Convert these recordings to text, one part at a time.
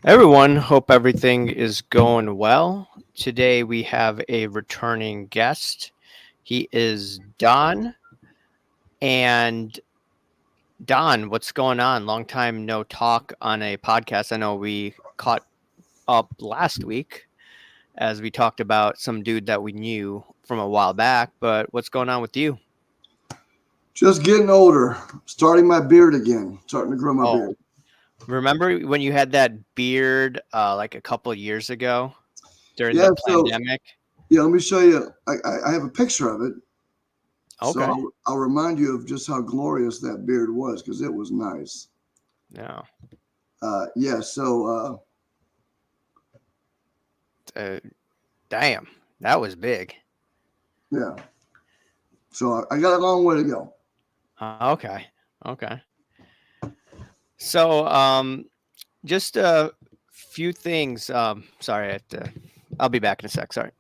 Everyone, hope everything is going well. Today we have a returning guest. He is Don. And Don, what's going on? Long time no talk on a podcast. I know we caught up last week as we talked about some dude that we knew from a while back, but what's going on with you? Just getting older, starting my beard again, starting to grow my Oh, beard. remember when you had that beard like a couple years ago during Yeah, the so pandemic? let me show you. I have a picture of it, so Okay. I'll remind you of just how glorious that beard was because it was nice. No. Yeah, so Uh, Damn, that was big. yeah, so I got a long way to go. Okay. Okay. So, just a few things. Sorry, I'll be back in a sec. Sorry.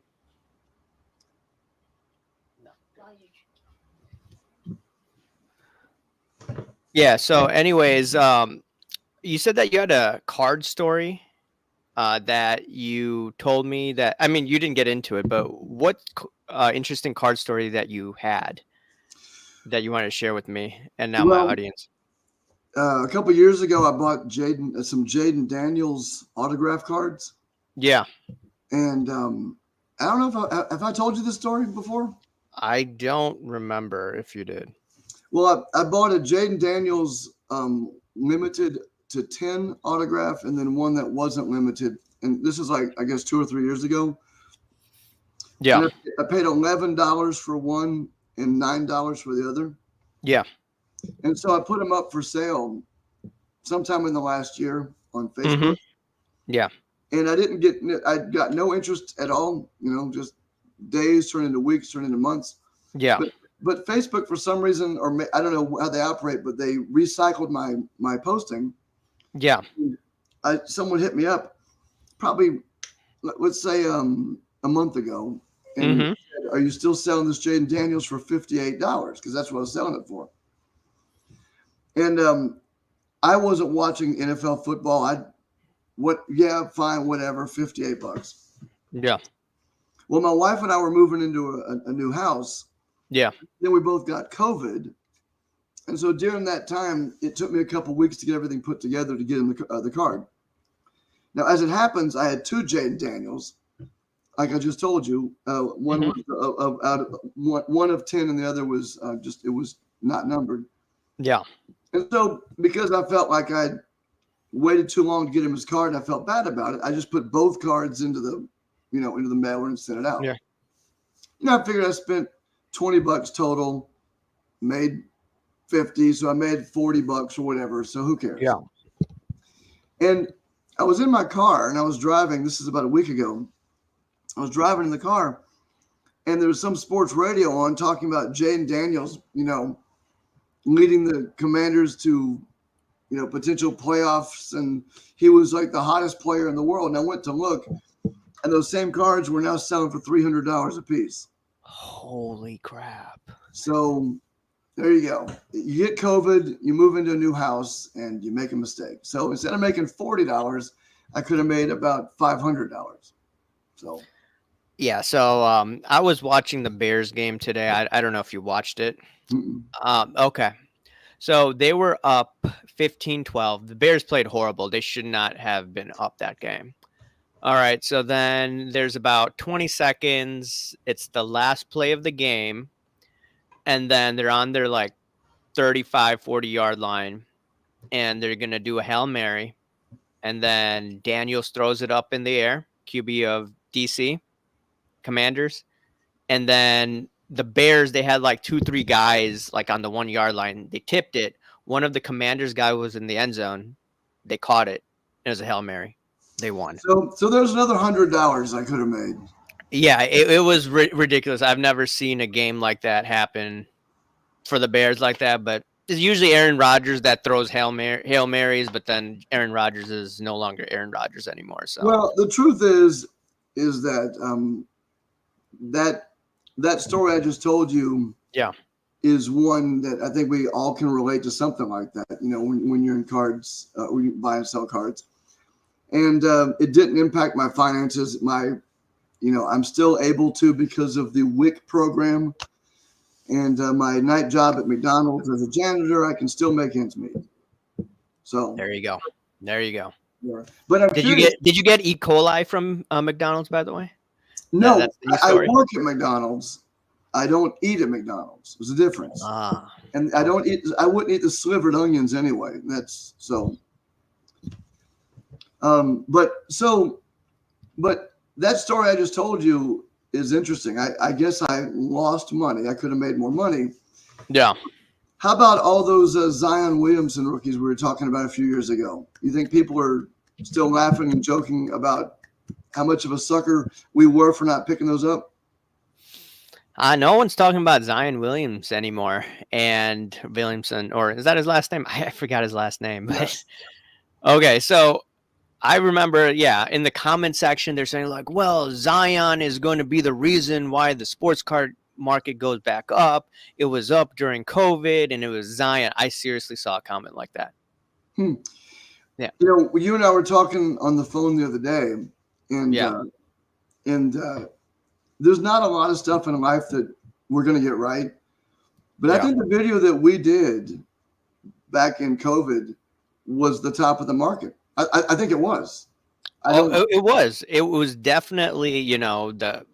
Yeah. So, anyways, you said that you had a card story. That you told me that. I mean, you didn't get into it, but what interesting card story that you had that you wanted to share with me and now my Well, audience? a couple years ago, I bought some Jaden Daniels autograph cards, Yeah. and I don't know if I told you this story before. I don't remember if you did. Well, I bought a Jaden Daniels limited to 10 autograph and then one that wasn't limited. And this is like, I guess, 2 or 3 years ago. Yeah. And I paid $11 for one and $9 for the other. Yeah. And so I put them up for sale sometime in the last year on Mm-hmm. Facebook. Yeah. And I got no interest at all, just days turn into weeks, turn into months. Yeah. But Facebook, for some reason, or I don't know how they operate, but they recycled my posting. Yeah. Someone hit me up, probably let's say a month ago, and Mm-hmm. said, "Are you still selling this Jaden Daniels for $58?" Because that's what I was selling it for. And I wasn't watching NFL football. Yeah, fine, whatever, $58. Yeah. Well, my wife and I were moving into a new house. Yeah. Then we both got COVID. And so during that time, it took me a couple weeks to get everything put together to get in the card. Now, as it happens, I had two Jaden Daniels, like I just told you. One Mm-hmm. was out of one of 10, and the other was it was not numbered. Yeah. And so, because I felt like I'd waited too long to get him his card, and I felt bad about it, I just put both cards into the mailer and sent it out. Yeah. I figured I spent $20 total, made 50, so I made $40 or whatever. So who cares? Yeah. And I was in my car and I was driving. This is about a week ago. I was driving in the car, and there was some sports radio on talking about Jaden Daniels, leading the Commanders to, potential playoffs, and he was like the hottest player in the world. And I went to look, and those same cards were now selling for $300 a piece. Holy crap. So there you go. You get COVID, you move into a new house, and you make a mistake. So instead of making $40, I could have made about $500. So Yeah. So I was watching the Bears game today. I don't know if you watched it. Okay. So they were up 15-12. The Bears played horrible. They should not have been up that game. All right. So then there's about 20 seconds. It's the last play of the game. And then they're on their like 35, 40-yard line. And they're going to do a Hail Mary. And then Daniels throws it up in the air, QB of DC Commanders. And then the Bears, they had like 2-3 guys like on the 1-yard line. They tipped it. One of the Commanders guy was in the end zone. They caught it. It was a Hail Mary. They won. So there's another $100 I could have made. Yeah, it was ridiculous. I've never seen a game like that happen for the Bears like that, but it's usually Aaron Rodgers that throws Hail Marys, but then Aaron Rodgers is no longer Aaron Rodgers anymore. So Well, the truth is that that story I just told you, yeah, is one that I think we all can relate to something like that. When you're in cards, when you buy and sell cards, and it didn't impact my finances. I'm still able to because of the WIC program and my night job at McDonald's as a janitor. I can still make ends meet. So there you go. There you go. yeah. But I'm curious. Did you get E. coli from McDonald's, by the way? No, That's the I story. work at McDonald's. I don't eat at McDonald's. There's a difference. And I wouldn't eat the slivered onions anyway. That's so. But that story I just told you is interesting. I guess I lost money. I could have made more money. Yeah. How about all those Zion Williamson rookies we were talking about a few years ago? You think people are still laughing and joking about how much of a sucker we were for not picking those up? No one's talking about Zion Williams anymore. And Williamson, or is that his last name? I forgot his last name. Yes. Okay, so I remember, in the comment section, they're saying like, well, Zion is going to be the reason why the sports card market goes back up. It was up during COVID and it was Zion. I seriously saw a comment like that. Yeah. You and I were talking on the phone the other day, and there's not a lot of stuff in life that we're going to get right. But I think the video that we did back in COVID was the top of the market. I think it was. It was. It was definitely, the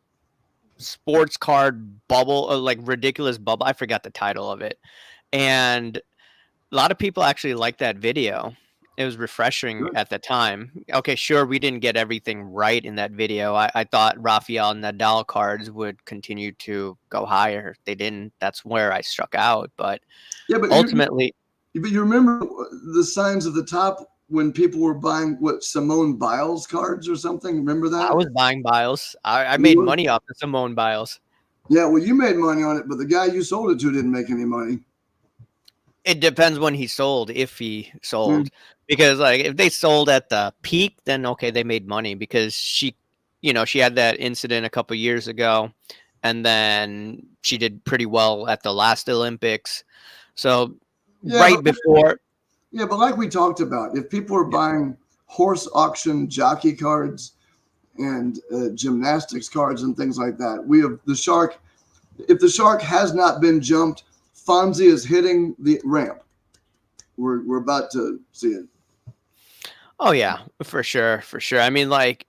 sports card bubble, like ridiculous bubble. I forgot the title of it. And a lot of people actually liked that video. It was refreshing at the time. Okay, sure, we didn't get everything right in that video. I thought Rafael Nadal cards would continue to go higher. They didn't. That's where I struck out. But ultimately... But you remember the signs at the top when people were buying Simone Biles cards or something? Remember that? I was buying Biles. I made money off the Simone Biles. Yeah, well, you made money on it, but the guy you sold it to didn't make any money. It depends when he sold, if he sold. Because like if they sold at the peak, then okay, they made money because she had that incident a couple years ago, and then she did pretty well at the last Olympics. So before. Yeah, but like we talked about, if people are buying horse auction jockey cards and gymnastics cards and things like that, we have the shark. If the shark has not been jumped, Fonzie is hitting the ramp. We're about to see it. Oh yeah, for sure. I mean, like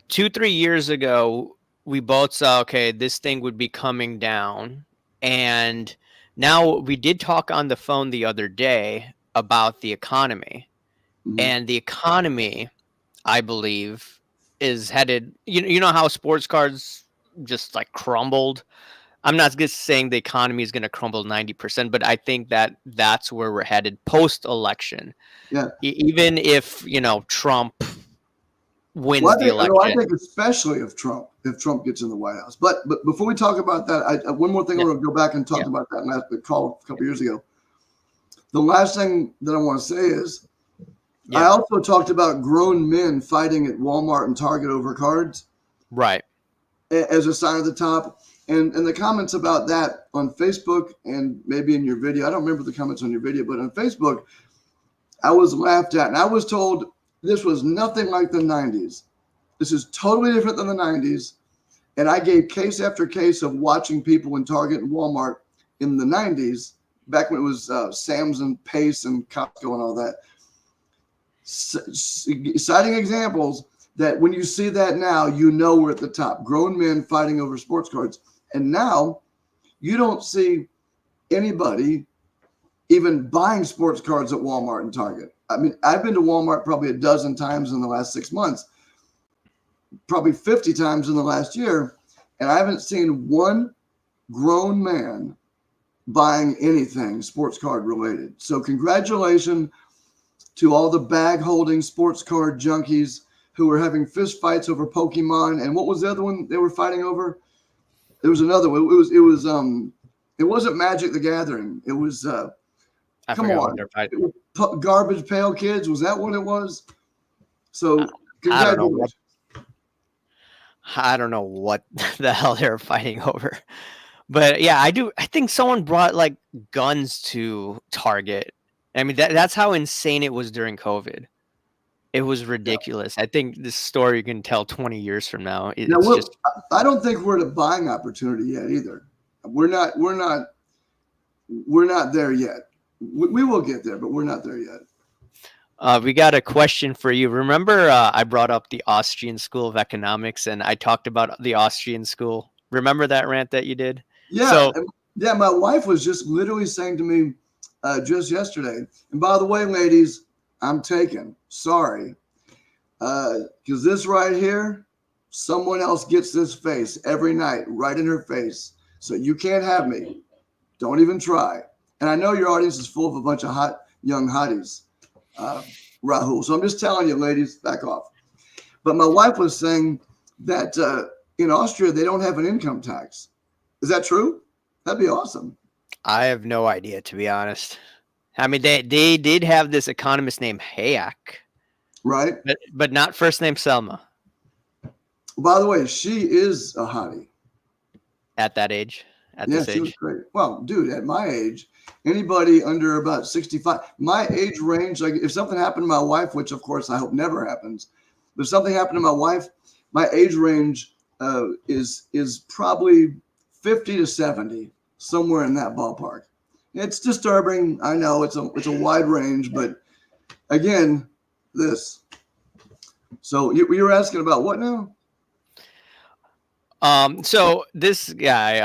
2-3 years ago, we both saw, okay, this thing would be coming down. And now we did talk on the phone the other day about the economy. Mm-hmm. And the economy, I believe, is headed, you know how sports cards just like crumbled. I'm not just saying the economy is going to crumble 90%, but I think that's where we're headed post-election. Yeah. Even if, Trump wins the election. I think especially if Trump gets in the White House. But before we talk about that, one more thing I want to go back and talk about that last call a couple years ago. The last thing that I want to say is I also talked about grown men fighting at Walmart and Target over cards. Right. As a sign of the top. And the comments about that on Facebook and maybe in your video, I don't remember the comments on your video, but on Facebook, I was laughed at. And I was told this was nothing like the 90s. This is totally different than the 90s. And I gave case after case of watching people in Target and Walmart in the 90s, back when it was Sam's and Pace and Costco and all that, citing examples that when you see that now, we're at the top. Grown men fighting over sports cards. And now you don't see anybody even buying sports cards at Walmart and Target. I mean, I've been to Walmart probably a dozen times in the last 6 months, probably 50 times in the last year, and I haven't seen one grown man buying anything sports card related. So congratulations to all the bag holding sports card junkies who were having fist fights over Pokemon. And what was the other one they were fighting over? There was another one. It wasn't Magic the Gathering. It was come on, Garbage Pail Kids. Was that what it was? So congratulations. I don't know what the hell they were fighting over, but yeah, I do. I think someone brought like guns to Target. I mean, that's how insane it was during COVID. It was ridiculous. I think this story you can tell 20 years from now. Now, It's just I don't think we're at a buying opportunity yet either. We're not there yet. We will get there, but we're not there yet. we got a question for you. Remember, I brought up the Austrian School of Economics, and I talked about the Austrian school. Remember that rant that you did? Yeah, So yeah. My wife was just literally saying to me just yesterday. And by the way, ladies, I'm taken. Sorry, because this right here, someone else gets this face every night, right in her face. So you can't have me. Don't even try. And I know your audience is full of a bunch of hot young hotties, Rahul. So I'm just telling you, ladies, back off. But my wife was saying that in Austria, they don't have an income tax. Is that true? That'd be awesome. I have no idea, to be honest. I mean, they did have this economist named Hayek, Right? but not first name Selma By the way, she is a hottie. at that age. At Yeah, this she was age. great. Well, dude, at my age, anybody under about 65, my age range, like if something happened to my wife, which of course I hope never happens, but if something happened to my wife, my age range is probably 50 to 70, somewhere in that ballpark. It's disturbing. I know it's a wide range, but again, this. So you were asking about what now? So this guy,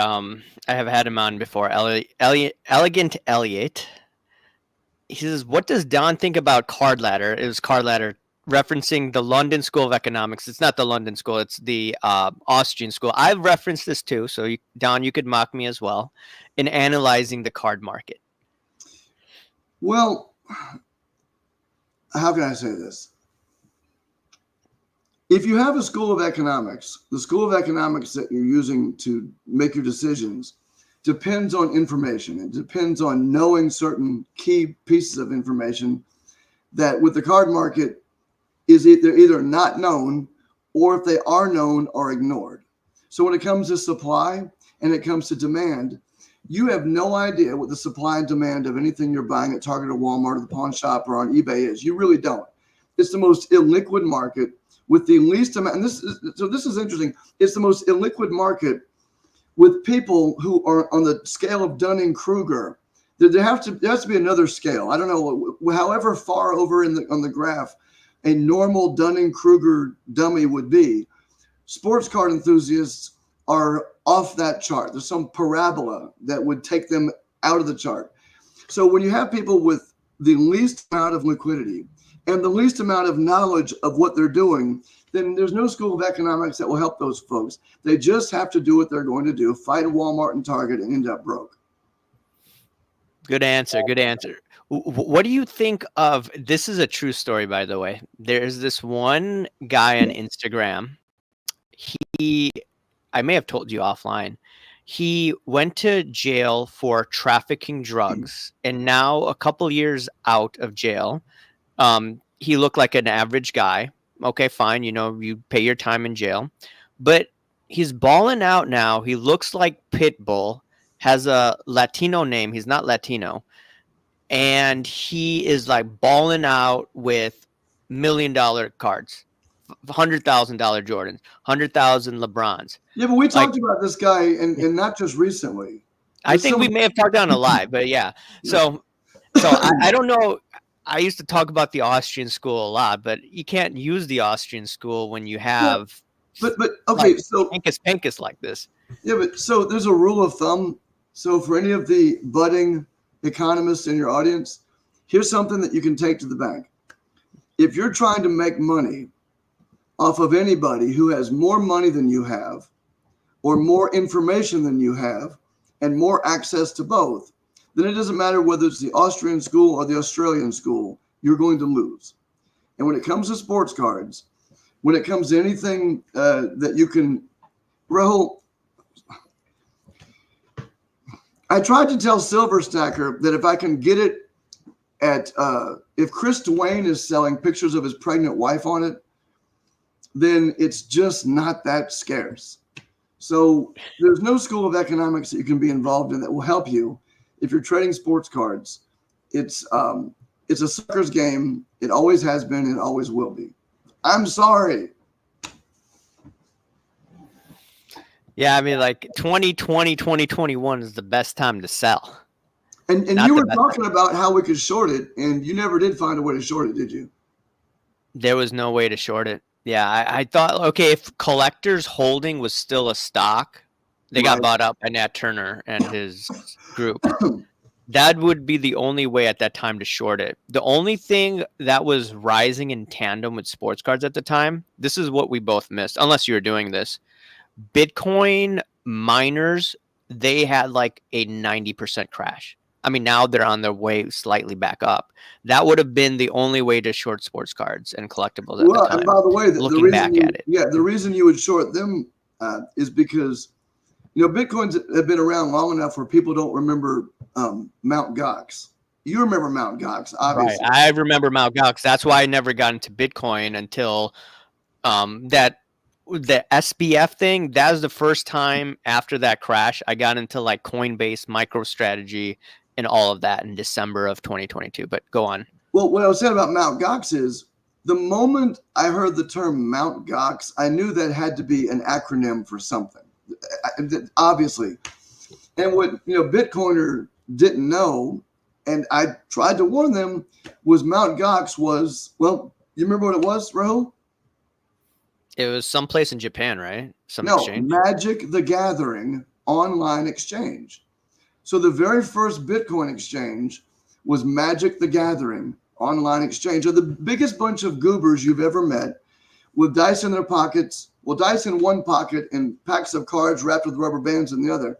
I have had him on before, Elegant Elliot. He says, "What does Don think about Card Ladder?" It was Card Ladder referencing the London School of Economics. It's not the London School; it's the Austrian School. I've referenced this too, so Don, you could mock me as well in analyzing the card market. Well, how can I say this? If you have a school of economics, the school of economics that you're using to make your decisions depends on information. It depends on knowing certain key pieces of information that with the card market is either not known, or if they are known, are ignored. So when it comes to supply and it comes to demand, you have no idea what the supply and demand of anything you're buying at Target or Walmart or the pawn shop or on eBay is. You really don't. It's the most illiquid market with the least amount. And this is interesting. It's the most illiquid market with people who are on the scale of Dunning-Kruger. There has to be another scale. I don't know, however far over on the graph a normal Dunning-Kruger dummy would be. Sports card enthusiasts are off that chart. There's some parabola that would take them out of the chart. So when you have people with the least amount of liquidity and the least amount of knowledge of what they're doing, then there's no school of economics that will help those folks. They just have to do what they're going to do, fight Walmart and Target and end up broke. Good answer. Good answer. What do you think of, this is a true story, by the way. There's this one guy on Instagram. I may have told you offline. He went to jail for trafficking drugs, and now a couple years out of jail, he looked like an average guy. Okay, fine. You pay your time in jail, but he's balling out now. He looks like Pitbull, has a Latino name. He's not Latino. And he is like balling out with $1 million cards, $100,000 Jordans, 100,000 LeBrons. Yeah, but we talked about this guy and not just recently. I think we may have talked on a live, but yeah. So I don't know. I used to talk about the Austrian school a lot, but you can't use the Austrian school when you have but okay, like, so Pankus like this. Yeah, but so there's a rule of thumb. So for any of the budding economists in your audience, here's something that you can take to the bank. If you're trying to make money off of anybody who has more money than you have, or more information than you have, and more access to both, then it doesn't matter whether it's the Austrian school or the Australian school, you're going to lose. And when it comes to sports cards, when it comes to anything that you can, Rahul, I tried to tell Silver Stacker that if I can get it at, if Chris Dwayne is selling pictures of his pregnant wife on it, then it's just not that scarce. So there's no school of economics that you can be involved in that will help you if you're trading sports cards. It's It's a sucker's game. It always has been and it always will be. I'm sorry. Yeah, I mean, like 2020, 2021 is the best time to sell. And Not you the were best talking time. about how we could short it, and you never did find a way to short it, did you? There was no way to short it. Yeah, I thought, okay, if Collector's Holding was still a stock, they got Right. bought up by Nat Turner and his group. That would be the only way at that time to short it. The only thing that was rising in tandem with sports cards at the time, this is what we both missed, unless you were doing this. Bitcoin miners, they had like a 90% crash. I mean, now they're on their way slightly back up. That would have been the only way to short sports cards and collectibles at the Well, and time, by the way, the looking reason back at it. the reason you would short them is because Bitcoins have been around long enough where people don't remember Mount Gox. You remember Mount Gox, Right. obviously. I remember Mt. Gox. That's why I never got into Bitcoin until that the SBF thing. That was the first time after that crash I got into like Coinbase, MicroStrategy, and all of that in December of 2022. But go on. Well, what I was saying about Mount Gox is the moment I heard the term Mount Gox, I knew that had to be an acronym for something, obviously. And what Bitcoiner didn't know, and I tried to warn them, was Mount Gox was, well, you remember what it was, Rahul? It was someplace in Japan, right? Some No, exchange. Magic the Gathering online exchange. So the very first Bitcoin exchange was Magic the Gathering online exchange. Are the biggest bunch of goobers you've ever met with dice in their pockets, well, dice in one pocket and packs of cards wrapped with rubber bands in the other.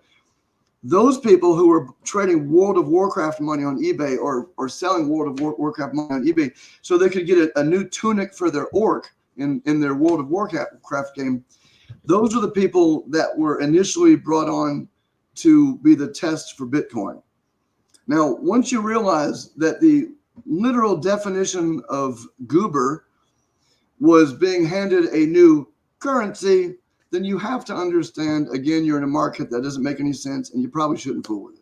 Those people who were trading World of Warcraft money on eBay or selling World of Warcraft money on eBay so they could get a new tunic for their orc in their World of Warcraft game, those are the people that were initially brought on to be the test for Bitcoin. Now, once you realize that the literal definition of goober was being handed a new currency, then you have to understand, again, you're in a market that doesn't make any sense and you probably shouldn't fool with it.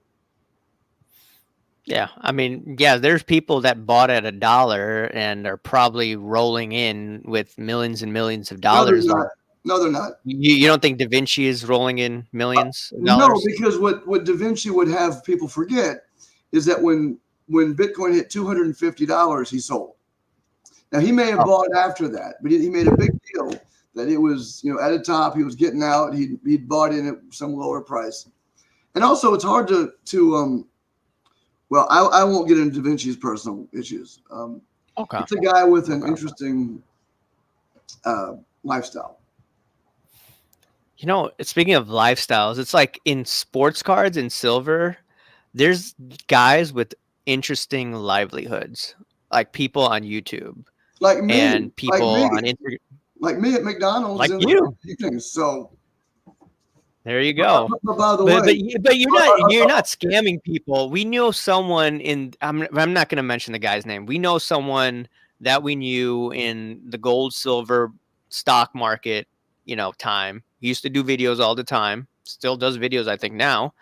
Yeah, I mean, yeah, there's people that bought at $1 and are probably rolling in with millions and millions of No, they're dollars. not. No, they're not. You don't think Da Vinci is rolling in millions of No, dollars? because what Da Vinci would have people forget is that when Bitcoin hit $250, he sold. Now, he may have bought after that, but he made a big deal that it was, at the top, he was getting out, he'd bought in at some lower price. And also, it's hard to well, I won't get into Da Vinci's personal issues. Okay. It's a guy with an interesting lifestyle. Speaking of lifestyles, it's like in sports cards and silver, there's guys with interesting livelihoods, like people on YouTube. Like me. And people on Instagram. Like me at McDonald's. Like you. So there you go. But by the way, but you're not scamming people. We know someone I'm not going to mention the guy's name. We know someone that we knew in the gold, silver stock market, time. He used to do videos all the time. Still does videos, I think, now.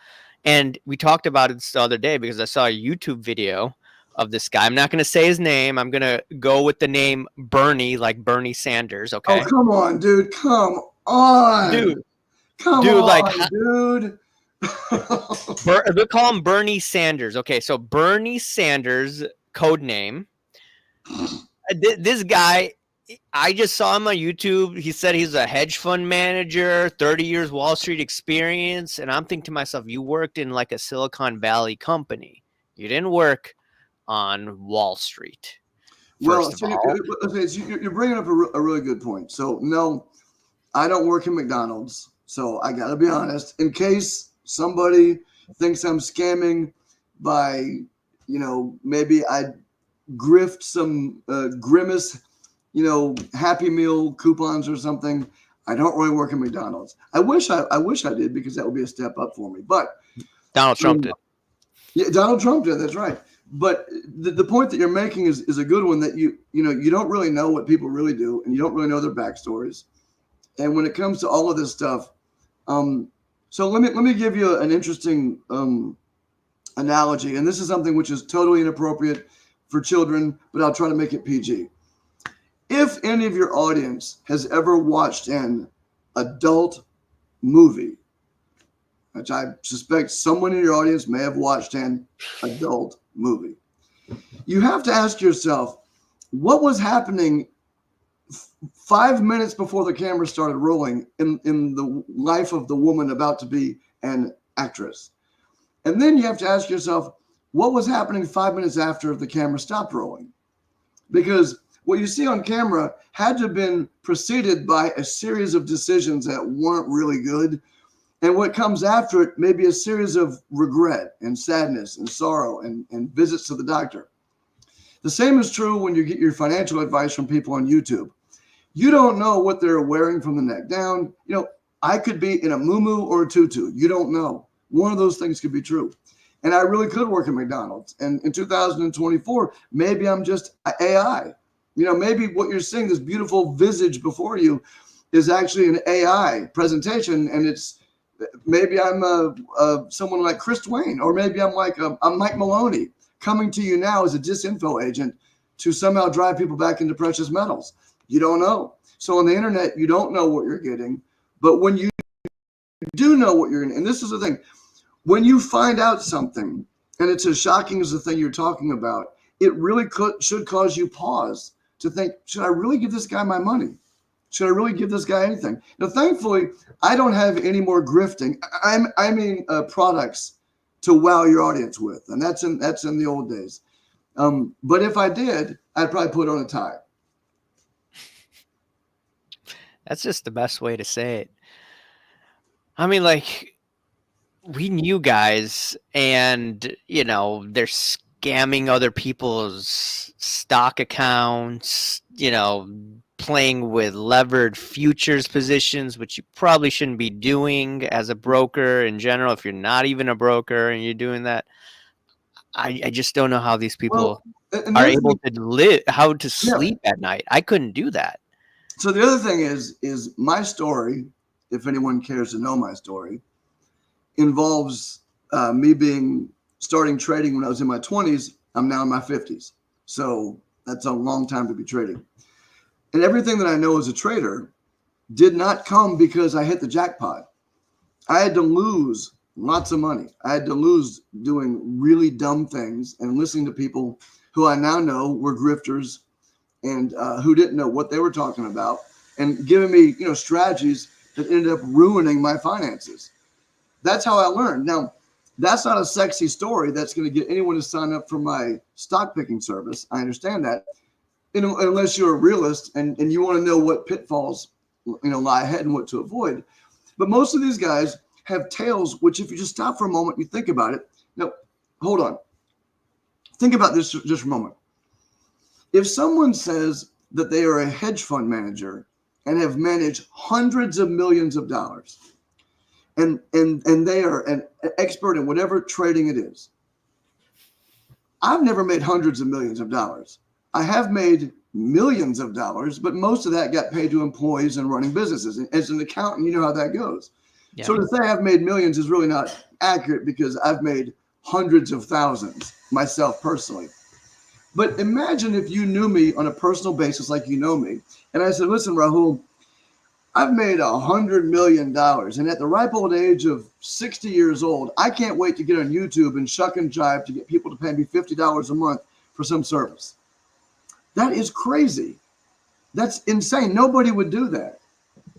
And we talked about it the other day because I saw a YouTube video of this guy. I'm not going to say his name. I'm going to go with the name Bernie, like Bernie Sanders. Okay. Oh, come on, dude. Come on. Dude. Come on, dude. They call him Bernie Sanders. Okay, so Bernie Sanders, code name. This guy, I just saw him on YouTube. He said he's a hedge fund manager, 30 years Wall Street experience. And I'm thinking to myself, you worked in like a Silicon Valley company. You didn't work on Wall Street. Well, so you're bringing up a really good point. So, no, I don't work in McDonald's. So I got to be honest, in case somebody thinks I'm scamming by, maybe I grift some Grimace, Happy Meal coupons or something. I don't really work at McDonald's. I wish I did, because that would be a step up for me. But Donald Trump did. Yeah, Donald Trump did. That's right. But the point that you're making is a good one, that you don't really know what people really do, and you don't really know their backstories. And when it comes to all of this stuff, so let me give you an interesting analogy, and this is something which is totally inappropriate for children, but I'll try to make it PG. If any of your audience has ever watched an adult movie, which I suspect someone in your audience may have watched an adult movie, you have to ask yourself, what was happening 5 minutes before the camera started rolling in the life of the woman about to be an actress? And then you have to ask yourself, what was happening 5 minutes after the camera stopped rolling? Because what you see on camera had to have been preceded by a series of decisions that weren't really good. And what comes after it may be a series of regret and sadness and sorrow and visits to the doctor. The same is true when you get your financial advice from people on YouTube. You don't know what they're wearing from the neck down. I could be in a muumuu or a tutu. You don't know. One of those things could be true. And I really could work at McDonald's. And in 2024, maybe I'm just AI. Maybe what you're seeing, this beautiful visage before you, is actually an AI presentation. And maybe I'm someone like Chris Dwayne, or maybe I'm like I'm Mike Maloney coming to you now as a disinfo agent to somehow drive people back into precious metals. You don't know. So on the internet, you don't know what you're getting. But when you do know what you're getting, and this is the thing, when you find out something and it's as shocking as the thing you're talking about, it really should cause you pause to think, should I really give this guy my money? Should I really give this guy anything? Now, thankfully, I don't have any more grifting. I mean products to wow your audience with, and that's in the old days. But if I did, I'd probably put on a tie. That's just the best way to say it. I mean, like, we knew guys, and they're scamming other people's stock accounts, playing with levered futures positions, which you probably shouldn't be doing as a broker in general. If you're not even a broker and you're doing that, I just don't know how these people are able to live, how to sleep at night. I couldn't do that. So the other thing is my story, if anyone cares to know my story, involves me starting trading when I was in my 20s. I'm now in my 50s. So that's a long time to be trading. And everything that I know as a trader did not come because I hit the jackpot. I had to lose lots of money. I had to lose doing really dumb things and listening to people who I now know were grifters and who didn't know what they were talking about and giving me, strategies that ended up ruining my finances. That's how I learned. Now, that's not a sexy story that's going to get anyone to sign up for my stock picking service. I understand that. Unless you're a realist and you want to know what pitfalls, lie ahead and what to avoid. But most of these guys have tales, which if you just stop for a moment, you think about it. Now, hold on. Think about this just for a moment. If someone says that they are a hedge fund manager and have managed hundreds of millions of dollars, and they are an expert in whatever trading it is. I've never made hundreds of millions of dollars. I have made millions of dollars, but most of that got paid to employees and running businesses. And as an accountant, you know how that goes. Yeah. So to say I've made millions is really not accurate because I've made hundreds of thousands myself personally. But imagine if you knew me on a personal basis like you know me. And I said, listen, Rahul, I've made $100 million. And at the ripe old age of 60 years old, I can't wait to get on YouTube and shuck and jive to get people to pay me $50 a month for some service. That is crazy. That's insane. Nobody would do that.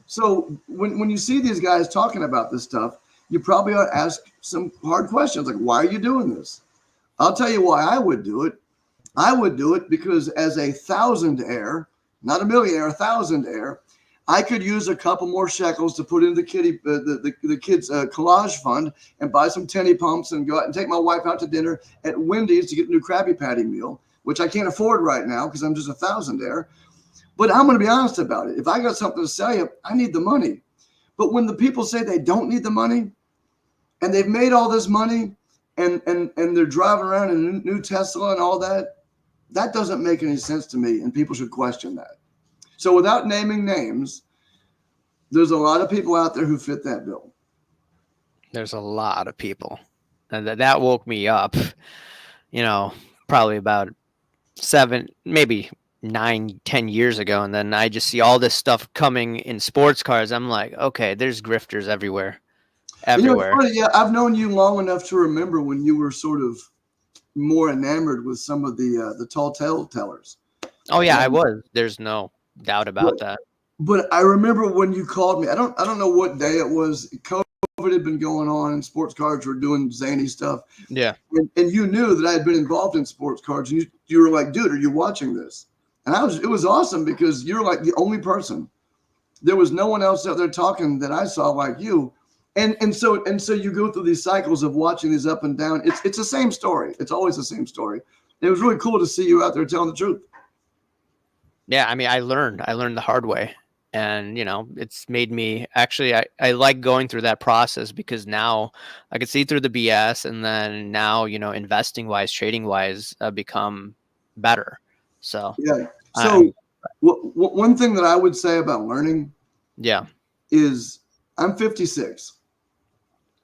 So when you see these guys talking about this stuff, you probably ought to ask some hard questions like, why are you doing this? I'll tell you why I would do it. I would do it because as a thousandaire, not a millionaire, a thousandaire, I could use a couple more shekels to put into the kids' collage fund and buy some tenny pumps and go out and take my wife out to dinner at Wendy's to get a new Krabby Patty meal, which I can't afford right now because I'm just a thousandaire. But I'm going to be honest about it. If I got something to sell you, I need the money. But when the people say they don't need the money and they've made all this money and they're driving around in a new Tesla and all that, that doesn't make any sense to me, and people should question that. So without naming names, there's a lot of people out there who fit that bill. There's a lot of people. And that woke me up, probably about 7, maybe 9, 10 years ago, and then I just see all this stuff coming in sports cars. I'm like, okay, there's grifters everywhere, It's everywhere. funny. Yeah, I've known you long enough to remember when you were sort of more enamored with some of the tall tale tellers. Oh yeah, I And, was. There's no doubt but about that. but I remember when you called me. I don't know what day it was. COVID had been going on, and sports cards were doing zany stuff. Yeah. And you knew that I had been involved in sports cards, and you were like, "Dude, are you watching this?" And it was awesome because you're like the only person. There was no one else out there talking that I saw like you. And so you go through these cycles of watching these up and down. It's the same story. It's always the same story. It was really cool to see you out there telling the truth. Yeah, I mean, I learned the hard way. And, it's made me actually, I like going through that process because now I can see through the BS, and then now, investing wise, trading wise, become better. So Yeah. I'm, So one thing that I would say about learning yeah, is I'm 56.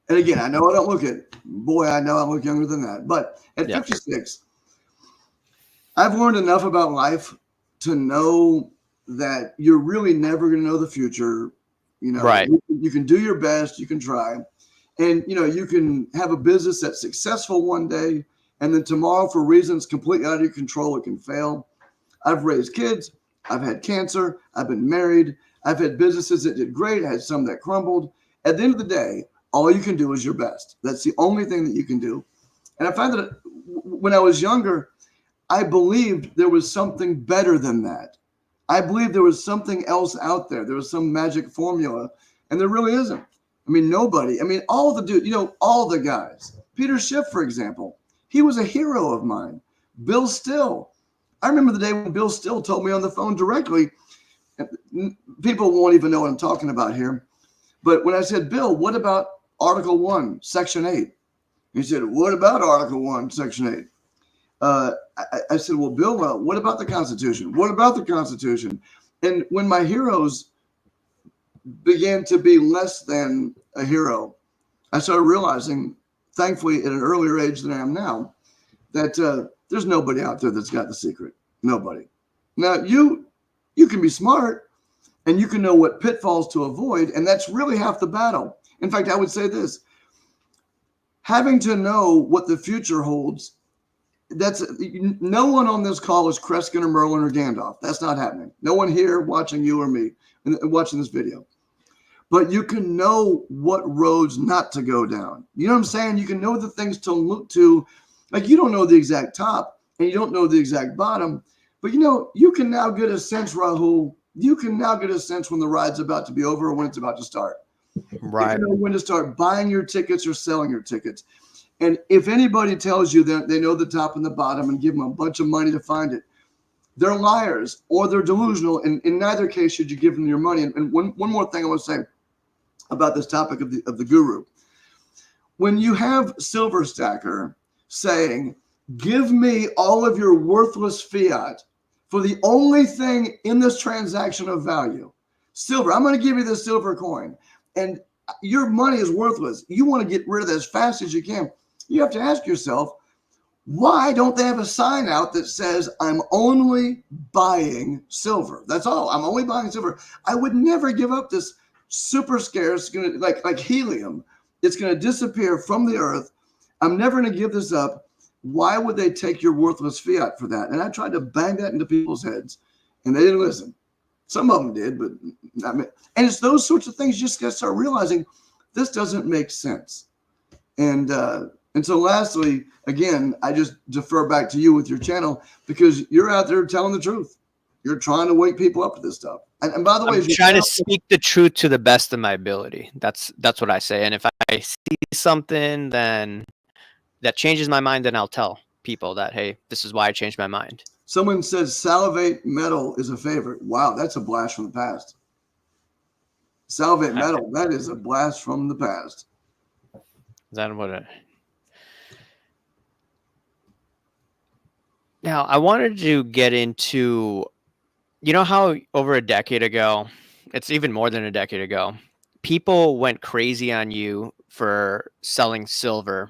And again, I know I don't look it. Boy, I know I look younger than that. But at yeah, 56, I've learned enough about life to know that you're really never going to know the future. right, You can do your best, you can try, and you can have a business that's successful one day, and then tomorrow, for reasons completely out of your control, it can fail. I've raised kids, I've had cancer, I've been married, I've had businesses that did great, I had some that crumbled. At the end of the day, all you can do is your best. That's the only thing that you can do. And I find that when I was younger, I believed there was something better than that. I believed there was something else out there. There was some magic formula, and there really isn't. I mean, nobody. I mean, all the dude, all the guys. Peter Schiff, for example, he was a hero of mine. Bill Still. I remember the day when Bill Still told me on the phone directly. People won't even know what I'm talking about here. But when I said, Bill, what about Article 1, Section 8? He said, what about Article 1, Section 8? I said, well, Bill, what about the Constitution? What about the Constitution? And when my heroes began to be less than a hero, I started realizing, thankfully, at an earlier age than I am now, that there's nobody out there that's got the secret. Nobody. Now, you can be smart and you can know what pitfalls to avoid, and that's really half the battle. In fact, I would say this: having to know what the future holds. That's no one on this call is Kreskin or Merlin or Gandalf. That's not happening. No one here watching you or me and watching this video. But you can know what roads not to go down. You know what I'm saying? You can know the things to look to. Like, you don't know the exact top and you don't know the exact bottom, but you can now get a sense, Rahul. You can now get a sense when the ride's about to be over or when it's about to start. right. You know when to start buying your tickets or selling your tickets. And if anybody tells you that they know the top and the bottom and give them a bunch of money to find it, they're liars or they're delusional. And in neither case should you give them your money. And one more thing I want to say about this topic of the guru. When you have Silver Stacker saying, give me all of your worthless fiat for the only thing in this transaction of value, silver, I'm going to give you the silver coin. And your money is worthless. You want to get rid of that as fast as you can. You have to ask yourself, why don't they have a sign out that says, I'm only buying silver? That's all. I'm only buying silver. I would never give up this super scarce, gonna like helium. It's going to disappear from the earth. I'm never going to give this up. Why would they take your worthless fiat for that? And I tried to bang that into people's heads, and they didn't listen. Some of them did, but not me. And it's those sorts of things you just got to start realizing this doesn't make sense. And so lastly, again, I just defer back to you with your channel because you're out there telling the truth. You're trying to wake people up to this stuff. And by the way, I'm trying to speak the truth to the best of my ability. That's what I say. And if I see something then that changes my mind, then I'll tell people that, hey, this is why I changed my mind. Someone says salivate metal is a favorite. Wow, that's a blast from the past. Salivate metal, that is a blast from the past. Is that what it? Now, I wanted to get into, how over a decade ago, it's even more than a decade ago, people went crazy on you for selling silver.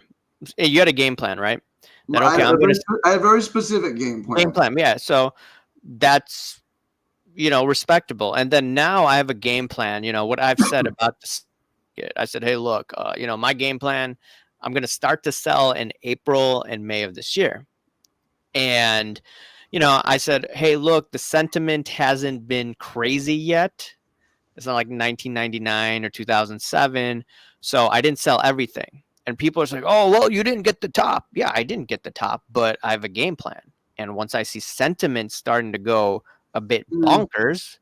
You had a game plan, right? That, I okay, I'm going to I have a very specific game plan. Yeah. So that's, respectable. And then now I have a game plan. What I've said about this, I said, hey, look, my game plan, I'm going to start to sell in April and May of this year. And, I said, hey, look, the sentiment hasn't been crazy yet. It's not like 1999 or 2007. So I didn't sell everything. And people are like, oh, well, you didn't get the top. Yeah, I didn't get the top, but I have a game plan. And once I see sentiment starting to go a bit bonkers,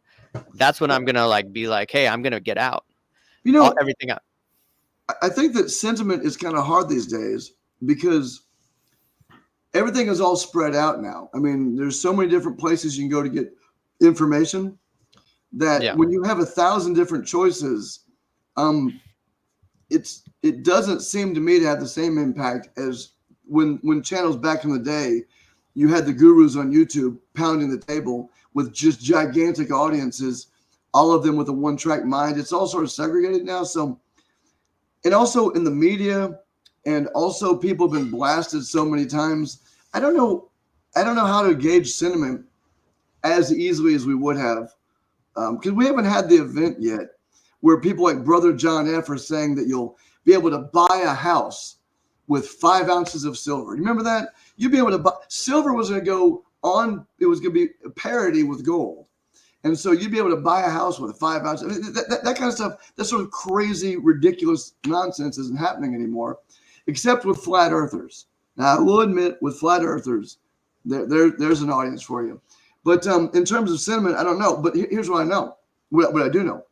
that's when I'm going to be like, hey, I'm going to get out. Everything up. I think that sentiment is kind of hard these days because everything is all spread out now. I mean, there's so many different places you can go to get information that when you have 1,000 different choices, it doesn't seem to me to have the same impact as when channels back in the day, you had the gurus on YouTube pounding the table with just gigantic audiences, all of them with a one-track mind. It's all sort of segregated now. So, and also in the media, and also people have been blasted so many times. I don't know how to gauge sentiment as easily as we would have, because we haven't had the event yet where people like Brother John F. are saying that you'll be able to buy a house with 5 ounces of silver. You remember that? You'd be able to buy silver was going to go on. It was going to be a parity with gold. And so you'd be able to buy a house with a 5 ounce. I mean, that kind of stuff, that sort of crazy, ridiculous nonsense isn't happening anymore, except with flat earthers. Now, I will admit, with flat earthers, there's an audience for you. But in terms of sentiment, I don't know. But here's what I know, what I do know.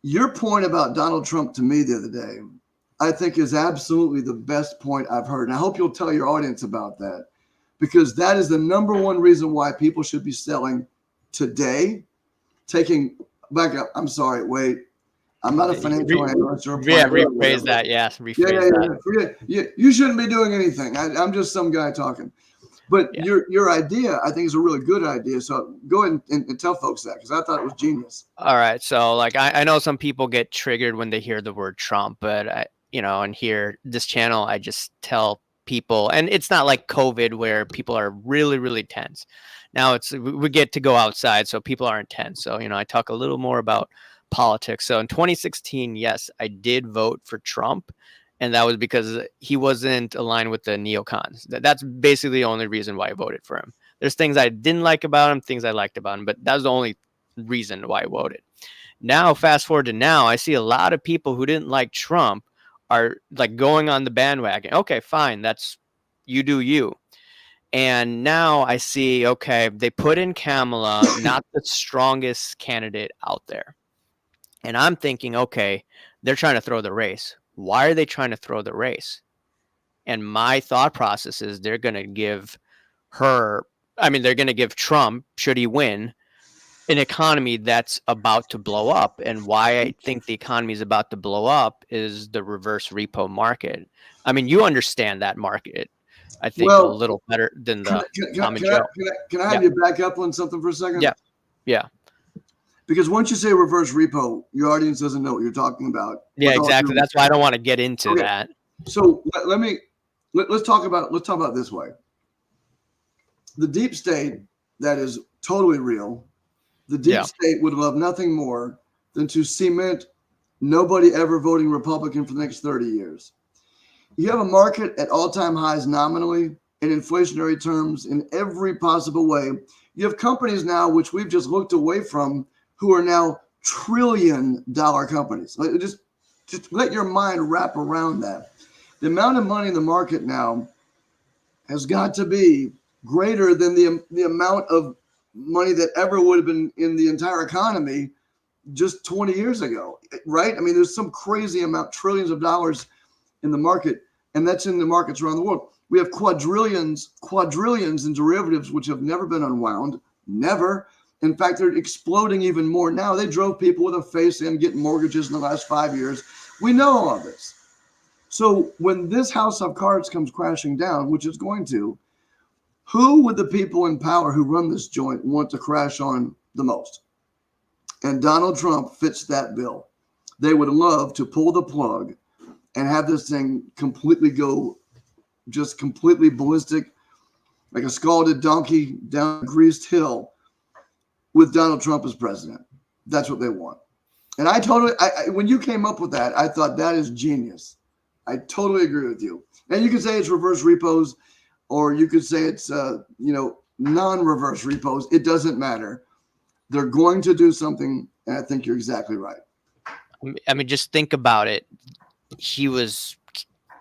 Your point about Donald Trump to me the other day, I think is absolutely the best point I've heard. And I hope you'll tell your audience about that, because that is the number one reason why people should be selling today. Taking back up, I'm sorry, wait. I'm not a financial analyst or a planner. Rephrase that. Yes, rephrase that. Forget. You shouldn't be doing anything. I'm just some guy talking. But your idea, I think, is a really good idea. So go ahead and tell folks that, because I thought it was genius. All right. So I know some people get triggered when they hear the word Trump, but and here this channel, I just tell people, and it's not like COVID where people are really, really tense. Now we get to go outside, so people aren't tense. So, I talk a little more about politics. So in 2016, yes, I did vote for Trump. And that was because he wasn't aligned with the neocons. That's basically the only reason why I voted for him. There's things I didn't like about him, things I liked about him, but that was the only reason why I voted. Now, fast forward to now, I see a lot of people who didn't like Trump are going on the bandwagon. Okay, fine. That's you do you. And now I see, okay, they put in Kamala, not the strongest candidate out there. And I'm thinking, okay, they're trying to throw the race. Why are they trying to throw the race? And my thought process is they're going to give they're going to give Trump, should he win, an economy that's about to blow up. And why I think the economy is about to blow up is the reverse repo market. I mean, you understand that market, I think, a little better than the common Joe. Can I have you back up on something for a second? Yeah. Because once you say reverse repo, your audience doesn't know what you're talking about. Yeah, exactly. That's why I don't want to get into that. So let's talk about it this way. The deep state, that is totally real. The deep state would love nothing more than to cement nobody ever voting Republican for the next 30 years. You have a market at all-time highs nominally, in inflationary terms, in every possible way. You have companies now, which we've just looked away from, who are now trillion-dollar companies. Just let your mind wrap around that. The amount of money in the market now has got to be greater than the amount of money that ever would have been in the entire economy just 20 years ago, right? I mean, there's some crazy amount, trillions of dollars in the market, and that's in the markets around the world. We have quadrillions in derivatives, which have never been unwound, never. In fact, they're exploding even more now. They drove people with a face in getting mortgages in the last 5 years. We know all of this. So when this house of cards comes crashing down, which it's going to, who would the people in power who run this joint want to crash on the most? And Donald Trump fits that bill. They would love to pull the plug and have this thing completely go just completely ballistic, like a scalded donkey down a greased hill with Donald Trump as president. That's what they want. And I totally, when you came up with that, I thought that is genius. I totally agree with you. And you could say it's reverse repos, or you could say it's, non-reverse repos. It doesn't matter. They're going to do something, and I think you're exactly right. I mean, just think about it. He was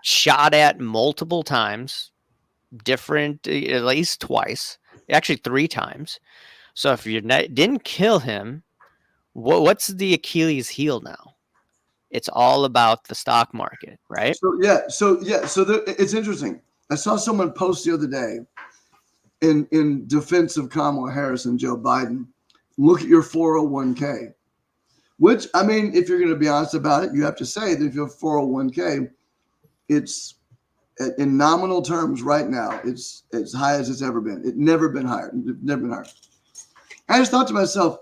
shot at multiple times, different, at least twice, actually 3 times. So if you didn't kill him, what's the Achilles heel now? It's all about the stock market, right? So it's interesting. I saw someone post the other day in defense of Kamala Harris and Joe Biden. Look at your 401k, which, I mean, if you're going to be honest about it, you have to say that if you have 401k, it's in nominal terms right now, it's as high as it's ever been. It's never been higher. Never been higher. I just thought to myself,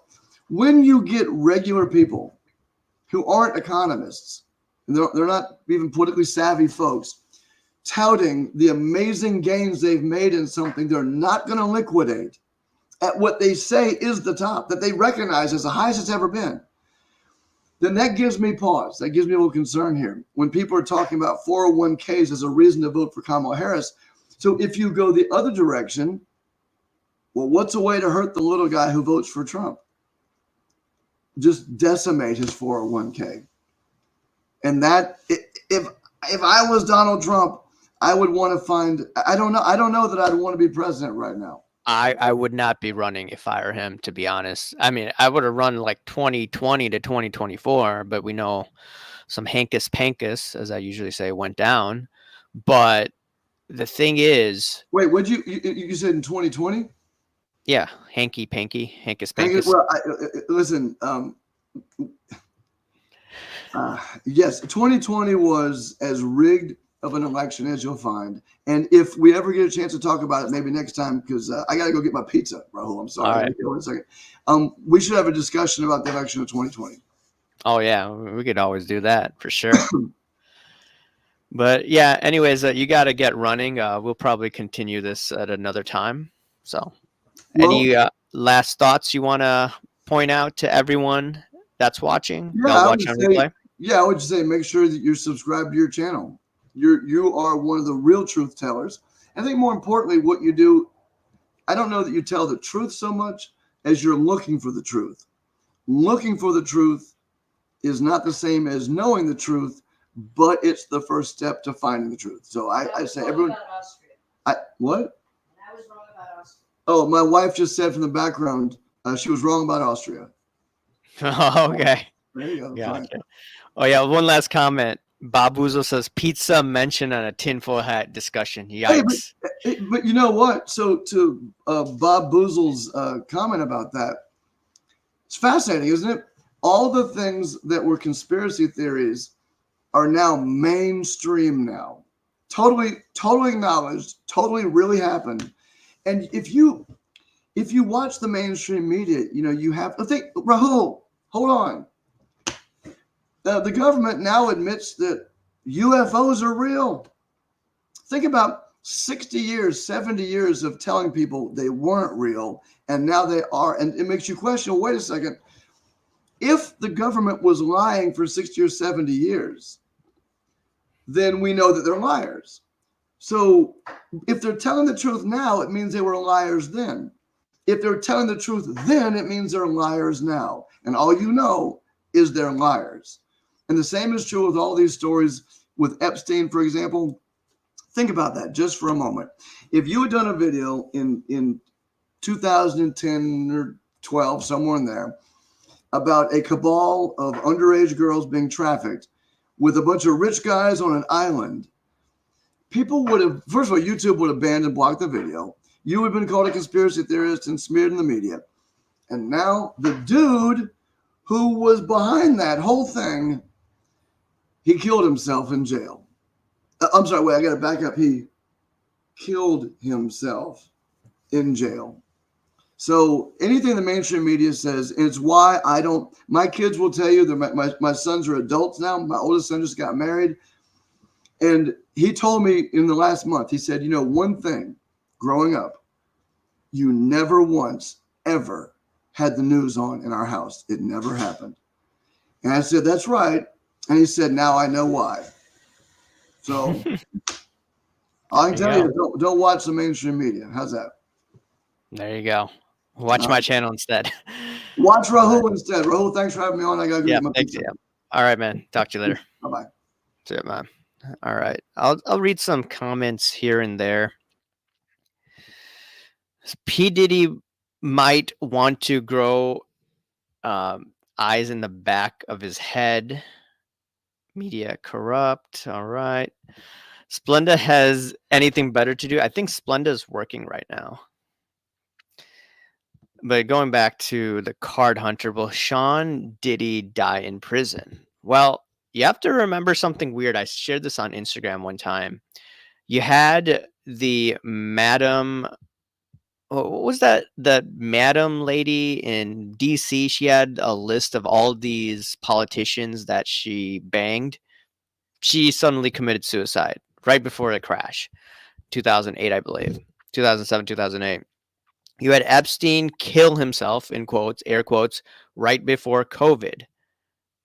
when you get regular people who aren't economists, and they're not even politically savvy folks, touting the amazing gains they've made in something they're not going to liquidate at what they say is the top, that they recognize as the highest it's ever been, then that gives me pause. That gives me a little concern here. When people are talking about 401ks as a reason to vote for Kamala Harris. So if you go the other direction, well, what's a way to hurt the little guy who votes for Trump? Just decimate his 401k. And that, if I was Donald Trump, I would want to find, I don't know that I'd want to be president right now. I would not be running if I were him, to be honest. I mean, I would have run like 2020 to 2024, but we know some hankus pankus, as I usually say, went down. But the thing is, wait, what'd you said in 2020? Yeah, hanky panky, hankus pankus. Well, listen. Yes, 2020 was as rigged of an election as you'll find. And if we ever get a chance to talk about it, maybe next time, because I got to go get my pizza, Rahul. I'm sorry. All right. Wait a second. We should have a discussion about the election of 2020. Oh, yeah. We could always do that for sure. But yeah, anyways, you got to get running. We'll probably continue this at another time. So any last thoughts you want to point out to everyone that's watching? Yeah, I would say make sure that you're subscribed to your channel. You are one of the real truth tellers. I think more importantly, what you do, I don't know that you tell the truth so much as you're looking for the truth. Looking for the truth is not the same as knowing the truth, but it's the first step to finding the truth. So I say everyone. What? I was wrong about Austria. Oh, my wife just said from the background, she was wrong about Austria. Okay. There you go. Gotcha. Oh yeah, one last comment. Bob Boozle says pizza mentioned on a tinfoil hat discussion. Yikes. Hey, but you know what? So to Bob Boozle's comment about that, it's fascinating, isn't it? All the things that were conspiracy theories are now mainstream now. Totally acknowledged, totally really happened. And if you watch the mainstream media, you have to think, Rahul, hold on. The government now admits that UFOs are real. Think about 60 years, 70 years of telling people they weren't real, and now they are. And it makes you question, wait a second. If the government was lying for 60 or 70 years, then we know that they're liars. So if they're telling the truth now, it means they were liars then. If they're telling the truth then, it means they're liars now. And all you know is they're liars. And the same is true with all these stories with Epstein, for example. Think about that just for a moment. If you had done a video in 2010 or 12, somewhere in there, about a cabal of underage girls being trafficked with a bunch of rich guys on an island, people would have, first of all, YouTube would have banned and blocked the video. You would have been called a conspiracy theorist and smeared in the media. And now the dude who was behind that whole thing, he killed himself in jail. I'm sorry, wait, I got to back up. He killed himself in jail. So anything the mainstream media says, and it's why my kids will tell you that my sons are adults now. My oldest son just got married. And he told me in the last month, he said, one thing growing up, you never once, ever had the news on in our house. It never happened. And I said, that's right. And he said, now I know why. So I can tell you, don't watch the mainstream media. How's that? There you go. Watch my channel instead. Watch Rahul instead. Rahul, thanks for having me on. I gotta go get my pizza. Yeah. All right, man. Talk to you later. Bye-bye. See you, man. All right. I'll read some comments here and there. P. Diddy might want to grow eyes in the back of his head. Media corrupt. All right. Splenda has anything better to do? I think Splenda is working right now. But going back to the card hunter, will Sean Diddy die in prison? Well, you have to remember something weird. I shared this on Instagram one time. You had the madam, what was that? The madam lady in DC. She had a list of all these politicians that she banged. She suddenly committed suicide right before the crash, 2008, I believe, 2007, 2008. You had Epstein kill himself, in quotes, air quotes, right before COVID.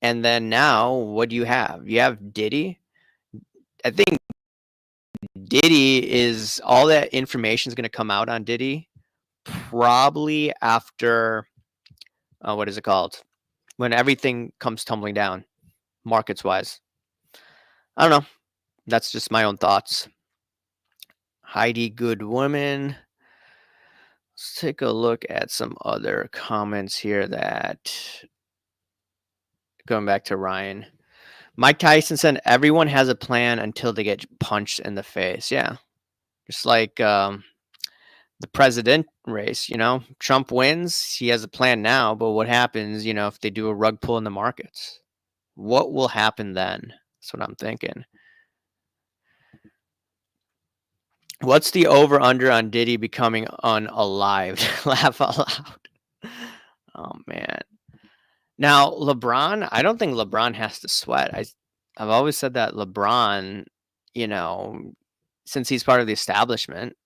And then now, what do you have? You have Diddy. I think Diddy is, all that information is going to come out on Diddy probably after, what is it called? When everything comes tumbling down, markets wise. I don't know. That's just my own thoughts. Heidi Good Woman. Let's take a look at some other comments here that, going back to Ryan. Mike Tyson said everyone has a plan until they get punched in the face. Yeah. Just like the president race, Trump wins. He has a plan now, but what happens, if they do a rug pull in the markets? What will happen then? That's what I'm thinking. What's the over-under on Diddy becoming unalived? Laugh out loud. Oh, man. Now, LeBron, I don't think LeBron has to sweat. I've always said that LeBron, since he's part of the establishment,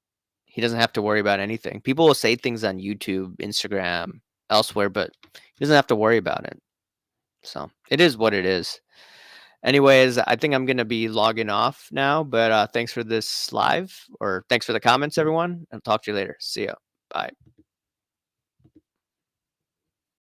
he doesn't have to worry about anything. People will say things on YouTube, Instagram, elsewhere, but he doesn't have to worry about it. So it is what it is. Anyways, I think I'm going to be logging off now, but thanks for this live, or thanks for the comments, everyone. I'll talk to you later. See ya. Bye.